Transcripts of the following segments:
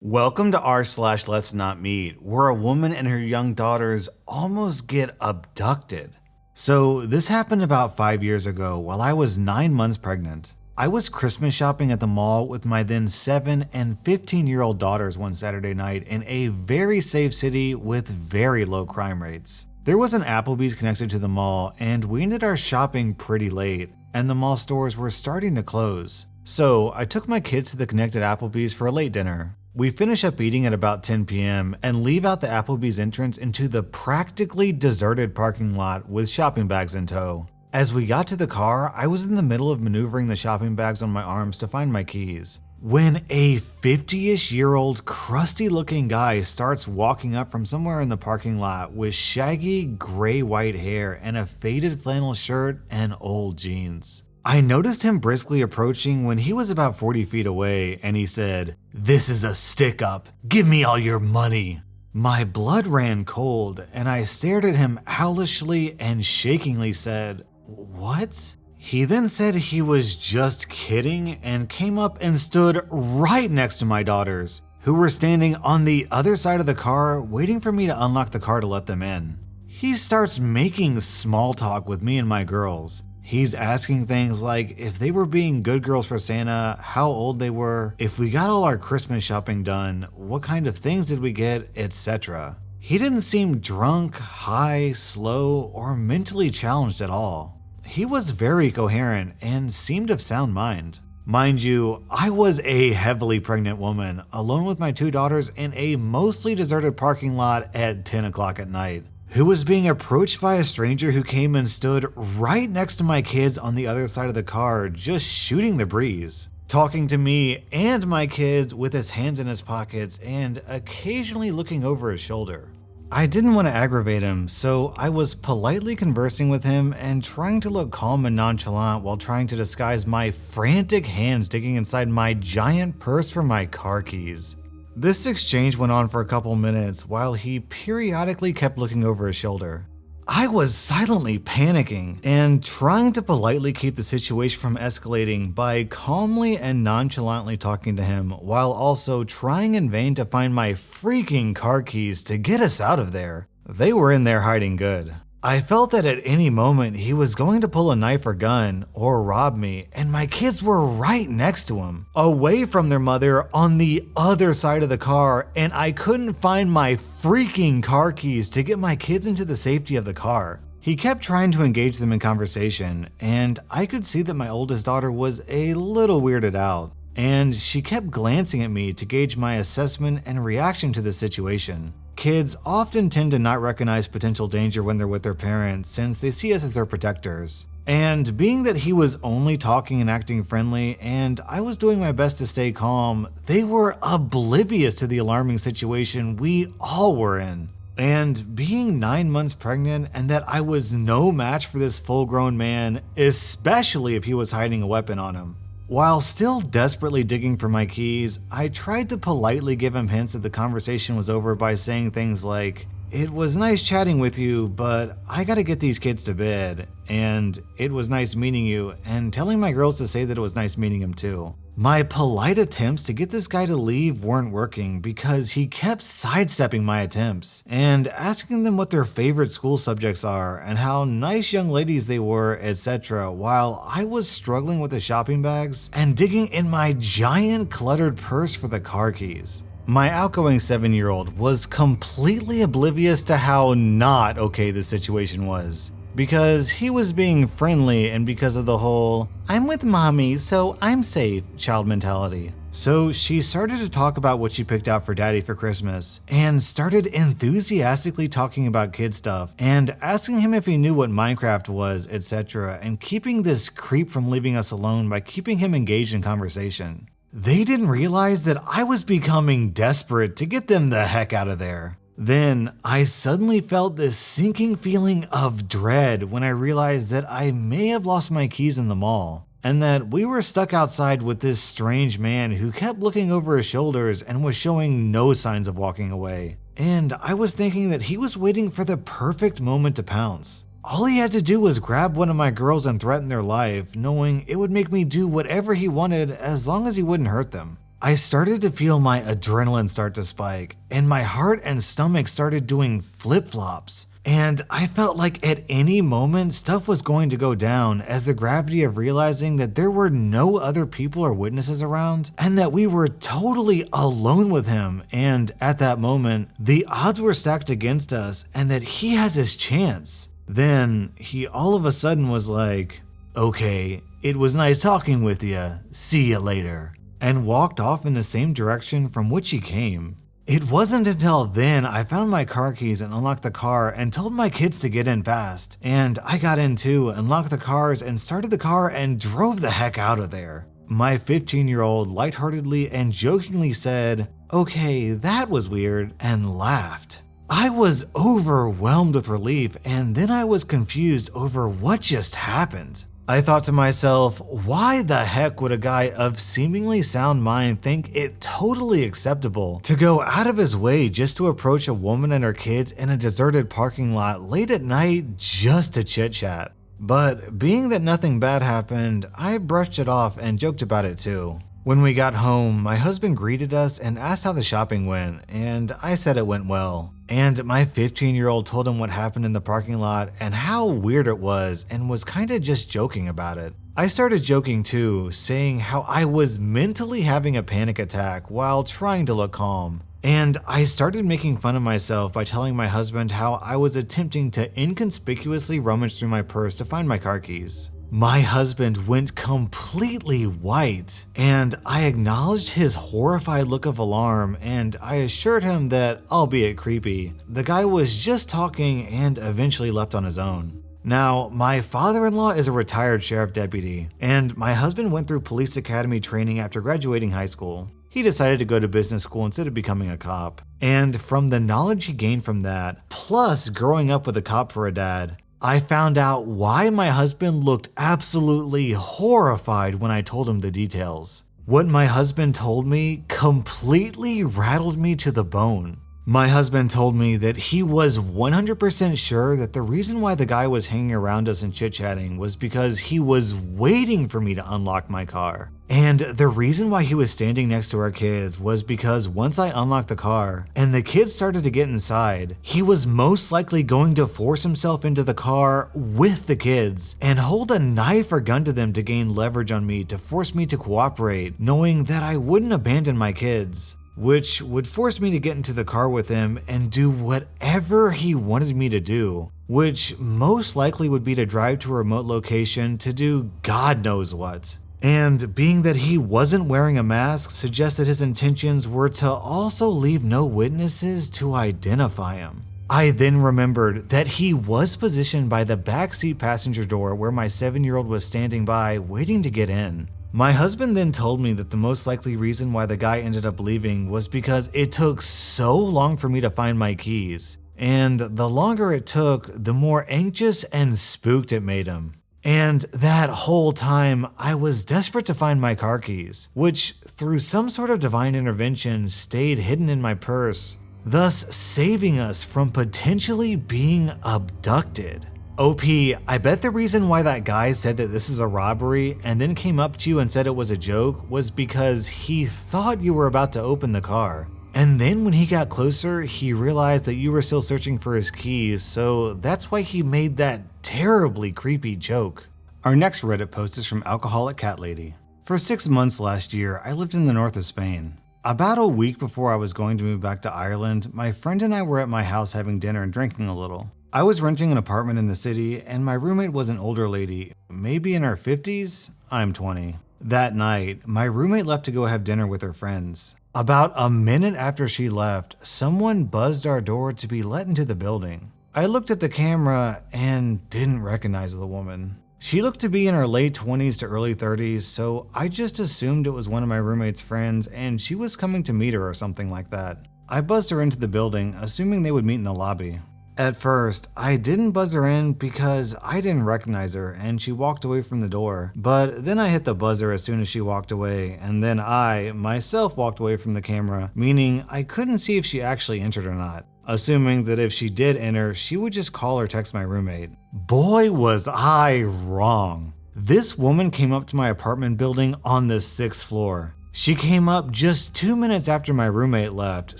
Welcome to r/slash Letsnotmeet, where a woman and her young daughters almost get abducted. So this happened about 5 years ago while I was 9 months pregnant. I was Christmas shopping at the mall with my then 7 and 15-year-old daughters one Saturday night in a very safe city with very low crime rates. There was an Applebee's connected to the mall, and we ended our shopping pretty late, and the mall stores were starting to close. So I took my kids to the connected Applebee's for a late dinner. We finish up eating at about 10 p.m. and leave out the Applebee's entrance into the practically deserted parking lot with shopping bags in tow. As we got to the car, I was in the middle of maneuvering the shopping bags on my arms to find my keys, when a 50-ish-year-old crusty-looking guy starts walking up from somewhere in the parking lot with shaggy gray-white hair and a faded flannel shirt and old jeans. I noticed him briskly approaching when he was about 40 feet away, and he said, "This is a stick-up. Give me all your money." My blood ran cold, and I stared at him owlishly and shakingly said, "What?" He then said he was just kidding and came up and stood right next to my daughters, who were standing on the other side of the car waiting for me to unlock the car to let them in. He starts making small talk with me and my girls. He's asking things like if they were being good girls for Santa, how old they were, if we got all our Christmas shopping done, what kind of things did we get, etc. He didn't seem drunk, high, slow, or mentally challenged at all. He was very coherent and seemed of sound mind. Mind you, I was a heavily pregnant woman, alone with my 2 daughters in a mostly deserted parking lot at 10 o'clock at night, who was being approached by a stranger who came and stood right next to my kids on the other side of the car, just shooting the breeze, talking to me and my kids with his hands in his pockets and occasionally looking over his shoulder. I didn't want to aggravate him, so I was politely conversing with him and trying to look calm and nonchalant while trying to disguise my frantic hands digging inside my giant purse for my car keys. This exchange went on for a couple minutes while he periodically kept looking over his shoulder. I was silently panicking and trying to politely keep the situation from escalating by calmly and nonchalantly talking to him while also trying in vain to find my freaking car keys to get us out of there. They were in there hiding good. I felt that at any moment he was going to pull a knife or gun or rob me, and my kids were right next to him, away from their mother on the other side of the car, and I couldn't find my freaking car keys to get my kids into the safety of the car. He kept trying to engage them in conversation, and I could see that my oldest daughter was a little weirded out, and she kept glancing at me to gauge my assessment and reaction to the situation. Kids often tend to not recognize potential danger when they're with their parents since they see us as their protectors. And being that he was only talking and acting friendly and I was doing my best to stay calm, they were oblivious to the alarming situation we all were in. And being 9 months pregnant and that I was no match for this full-grown man, especially if he was hiding a weapon on him. While still desperately digging for my keys, I tried to politely give him hints that the conversation was over by saying things like, "It was nice chatting with you, but I gotta get these kids to bed," and "It was nice meeting you," and telling my girls to say that it was nice meeting him too. My polite attempts to get this guy to leave weren't working because he kept sidestepping my attempts and asking them what their favorite school subjects are and how nice young ladies they were, etc., while I was struggling with the shopping bags and digging in my giant cluttered purse for the car keys. My outgoing 7-year-old was completely oblivious to how not okay this situation was, because he was being friendly and because of the whole "I'm with mommy, so I'm safe" child mentality. So she started to talk about what she picked out for daddy for Christmas and started enthusiastically talking about kid stuff and asking him if he knew what Minecraft was, etc., and keeping this creep from leaving us alone by keeping him engaged in conversation. They didn't realize that I was becoming desperate to get them the heck out of there. Then I suddenly felt this sinking feeling of dread when I realized that I may have lost my keys in the mall, and that we were stuck outside with this strange man who kept looking over his shoulders and was showing no signs of walking away. And I was thinking that he was waiting for the perfect moment to pounce. All he had to do was grab one of my girls and threaten their life, knowing it would make me do whatever he wanted as long as he wouldn't hurt them. I started to feel my adrenaline start to spike, and my heart and stomach started doing flip-flops. And I felt like at any moment stuff was going to go down, as the gravity of realizing that there were no other people or witnesses around and that we were totally alone with him, and at that moment the odds were stacked against us and that he has his chance. Then he all of a sudden was like, "Okay, it was nice talking with you, see ya later," and walked off in the same direction from which he came. It wasn't until then I found my car keys and unlocked the car and told my kids to get in fast. And I got in too, unlocked the cars and started the car and drove the heck out of there. My 15-year-old lightheartedly and jokingly said, "Okay, that was weird," and laughed. I was overwhelmed with relief, and then I was confused over what just happened. I thought to myself, why the heck would a guy of seemingly sound mind think it totally acceptable to go out of his way just to approach a woman and her kids in a deserted parking lot late at night just to chit chat? But being that nothing bad happened, I brushed it off and joked about it too. When we got home, my husband greeted us and asked how the shopping went, and I said it went well. And my 15-year-old told him what happened in the parking lot and how weird it was, and was kinda just joking about it. I started joking too, saying how I was mentally having a panic attack while trying to look calm. And I started making fun of myself by telling my husband how I was attempting to inconspicuously rummage through my purse to find my car keys. My husband went completely white, and I acknowledged his horrified look of alarm, and I assured him that, albeit creepy, the guy was just talking and eventually left on his own. Now, my father-in-law is a retired sheriff deputy, and my husband went through police academy training after graduating high school. He decided to go to business school instead of becoming a cop. And from the knowledge he gained from that, plus growing up with a cop for a dad, I found out why my husband looked absolutely horrified when I told him the details. What my husband told me completely rattled me to the bone. My husband told me that he was 100% sure that the reason why the guy was hanging around us and chit-chatting was because he was waiting for me to unlock my car. And the reason why he was standing next to our kids was because once I unlocked the car and the kids started to get inside, he was most likely going to force himself into the car with the kids and hold a knife or gun to them to gain leverage on me to force me to cooperate, knowing that I wouldn't abandon my kids, which would force me to get into the car with him and do whatever he wanted me to do, which most likely would be to drive to a remote location to do God knows what. And being that he wasn't wearing a mask suggested his intentions were to also leave no witnesses to identify him. I then remembered that he was positioned by the backseat passenger door where my 7-year-old was standing by waiting to get in. My husband then told me that the most likely reason why the guy ended up leaving was because it took so long for me to find my keys, and the longer it took, the more anxious and spooked it made him. And that whole time, I was desperate to find my car keys, which through some sort of divine intervention stayed hidden in my purse, thus saving us from potentially being abducted. OP, I bet the reason why that guy said that this is a robbery and then came up to you and said it was a joke was because he thought you were about to open the car. And then when he got closer, he realized that you were still searching for his keys, so that's why he made that terribly creepy joke. Our next Reddit post is from AlcoholicCatLady. For 6 months last year, I lived in the north of Spain. About a week before I was going to move back to Ireland, my friend and I were at my house having dinner and drinking a little. I was renting an apartment in the city, and my roommate was an older lady, maybe in her 50s? I'm 20. That night, my roommate left to go have dinner with her friends. About a minute after she left, someone buzzed our door to be let into the building. I looked at the camera and didn't recognize the woman. She looked to be in her late 20s to early 30s, so I just assumed it was one of my roommate's friends and she was coming to meet her or something like that. I buzzed her into the building, assuming they would meet in the lobby. At first, I didn't buzz her in because I didn't recognize her and she walked away from the door, but then I hit the buzzer as soon as she walked away, and then I, myself, walked away from the camera, meaning I couldn't see if she actually entered or not, assuming that if she did enter, she would just call or text my roommate. Boy, was I wrong. This woman came up to my apartment building on the 6th floor. She came up just 2 minutes after my roommate left,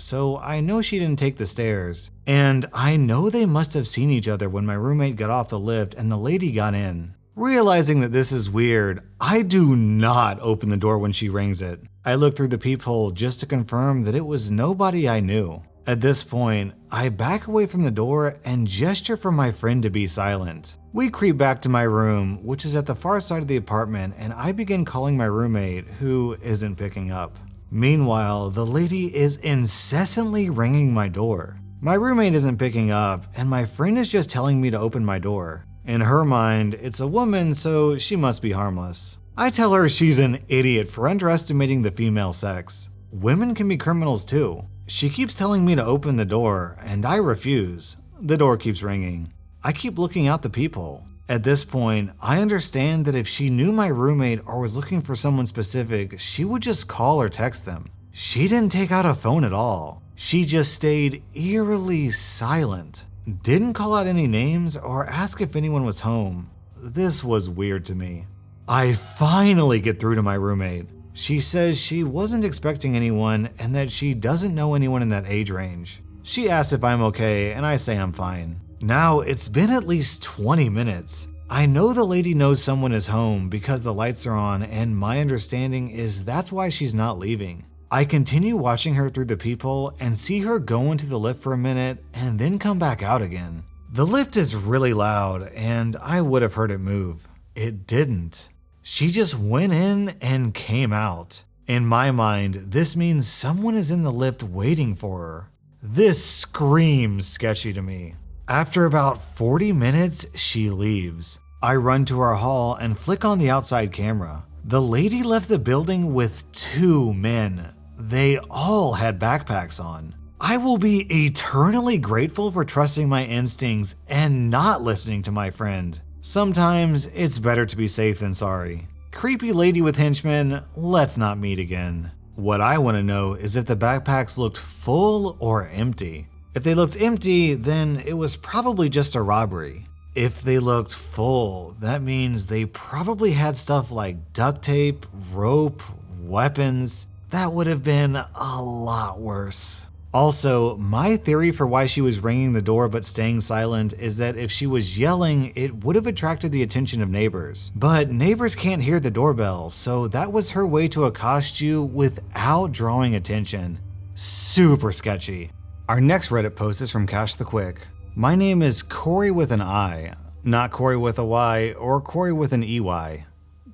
so I know she didn't take the stairs. And I know they must have seen each other when my roommate got off the lift and the lady got in. Realizing that this is weird, I do not open the door when she rings it. I look through the peephole just to confirm that it was nobody I knew. At this point, I back away from the door and gesture for my friend to be silent. We creep back to my room, which is at the far side of the apartment, and I begin calling my roommate, who isn't picking up. Meanwhile, the lady is incessantly ringing my door. My roommate isn't picking up, and my friend is just telling me to open my door. In her mind, it's a woman, so she must be harmless. I tell her she's an idiot for underestimating the female sex. Women can be criminals too. She keeps telling me to open the door, and I refuse. The door keeps ringing. I keep looking out the peephole. At this point, I understand that if she knew my roommate or was looking for someone specific, she would just call or text them. She didn't take out a phone at all. She just stayed eerily silent. Didn't call out any names or ask if anyone was home. This was weird to me. I finally get through to my roommate. She says she wasn't expecting anyone and that she doesn't know anyone in that age range. She asks if I'm okay and I say I'm fine. Now, it's been at least 20 minutes. I know the lady knows someone is home because the lights are on, and my understanding is that's why she's not leaving. I continue watching her through the peephole and see her go into the lift for a minute and then come back out again. The lift is really loud and I would have heard it move. It didn't. She just went in and came out. In my mind, this means someone is in the lift waiting for her. This screams sketchy to me. After about 40 minutes, she leaves. I run to our hall and flick on the outside camera. The lady left the building with 2 men. They all had backpacks on. I will be eternally grateful for trusting my instincts and not listening to my friend. Sometimes it's better to be safe than sorry. Creepy lady with henchmen, let's not meet again. What I want to know is if the backpacks looked full or empty. If they looked empty, then it was probably just a robbery. If they looked full, that means they probably had stuff like duct tape, rope, weapons. That would have been a lot worse. Also, my theory for why she was ringing the door but staying silent is that if she was yelling, it would have attracted the attention of neighbors. But neighbors can't hear the doorbell, so that was her way to accost you without drawing attention. Super sketchy. Our next Reddit post is from KashTheKwik. My name is Corey with an I, not Corey with a Y or Corey with an EY.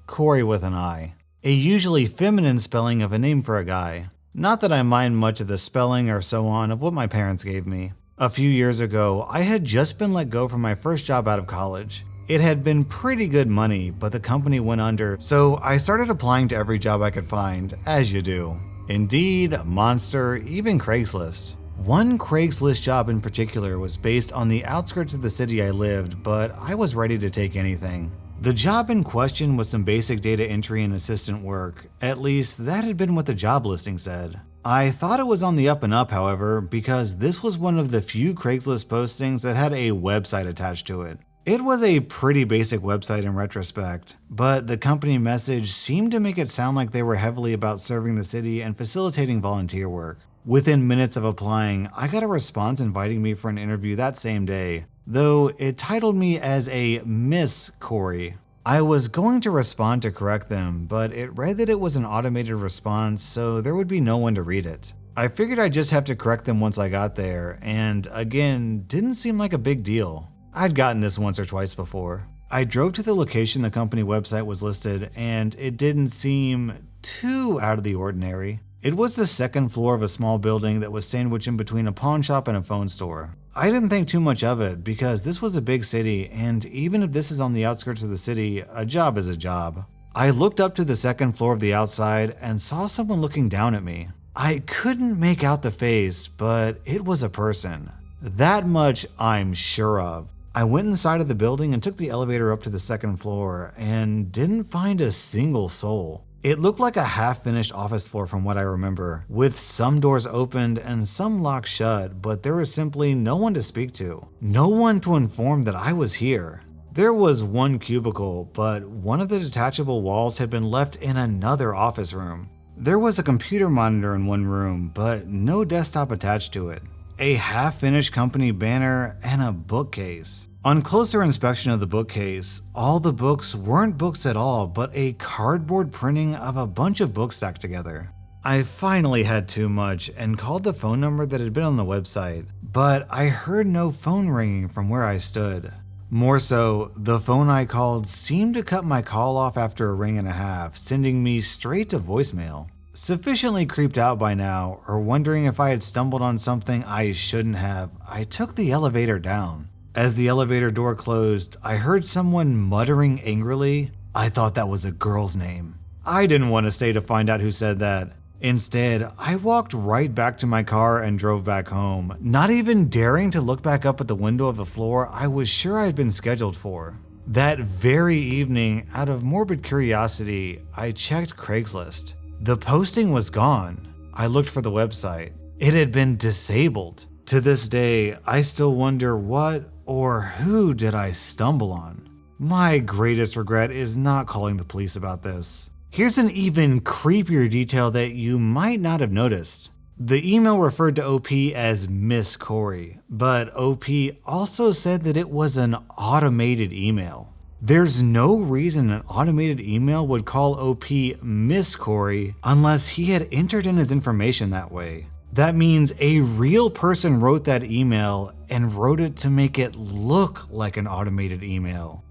Corey with an I. A usually feminine spelling of a name for a guy. Not that I mind much of the spelling or so on of what my parents gave me. A few years ago, I had just been let go from my first job out of college. It had been pretty good money, but the company went under, so I started applying to every job I could find, as you do. Indeed, Monster, even Craigslist. One Craigslist job in particular was based on the outskirts of the city I lived, but I was ready to take anything. The job in question was some basic data entry and assistant work. At least that had been what the job listing said. I thought it was on the up and up, however, because this was one of the few Craigslist postings that had a website attached to it. It was a pretty basic website in retrospect, but the company message seemed to make it sound like they were heavily about serving the city and facilitating volunteer work. Within minutes of applying, I got a response inviting me for an interview that same day, though it titled me as a Miss Corey. I was going to respond to correct them, but it read that it was an automated response, so there would be no one to read it. I figured I'd just have to correct them once I got there, and again, didn't seem like a big deal. I'd gotten this once or twice before. I drove to the location the company website was listed, and it didn't seem too out of the ordinary. It was the second floor of a small building that was sandwiched in between a pawn shop and a phone store. I didn't think too much of it because this was a big city, and even if this is on the outskirts of the city, a job is a job. I looked up to the second floor of the outside and saw someone looking down at me. I couldn't make out the face, but it was a person. That much I'm sure of. I went inside of the building and took the elevator up to the second floor and didn't find a single soul. It looked like a half-finished office floor from what I remember, with some doors opened and some locked shut, but there was simply no one to speak to. No one to inform that I was here. There was one cubicle, but one of the detachable walls had been left in another office room. There was a computer monitor in one room, but no desktop attached to it, a half-finished company banner, and a bookcase. On closer inspection of the bookcase, all the books weren't books at all, but a cardboard printing of a bunch of books stacked together. I finally had too much and called the phone number that had been on the website, but I heard no phone ringing from where I stood. More so, the phone I called seemed to cut my call off after a ring and a half, sending me straight to voicemail. Sufficiently creeped out by now, or wondering if I had stumbled on something I shouldn't have, I took the elevator down. As the elevator door closed, I heard someone muttering angrily, "I thought that was a girl's name." I didn't want to stay to find out who said that. Instead, I walked right back to my car and drove back home, not even daring to look back up at the window of the floor I was sure I had been scheduled for. That very evening, out of morbid curiosity, I checked Craigslist. The posting was gone. I looked for the website. It had been disabled. To this day, I still wonder what or who did I stumble on. My greatest regret is not calling the police about this. Here's an even creepier detail that you might not have noticed. The email referred to OP as Miss Corey, but OP also said that it was an automated email. There's no reason an automated email would call OP Miss Corey unless he had entered in his information that way. That means a real person wrote that email and wrote it to make it look like an automated email.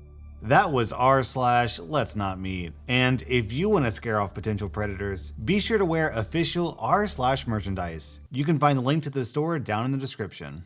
That was rSlash Let's Not Meet. And if you want to scare off potential predators, be sure to wear official rSlash merchandise. You can find the link to the store down in the description.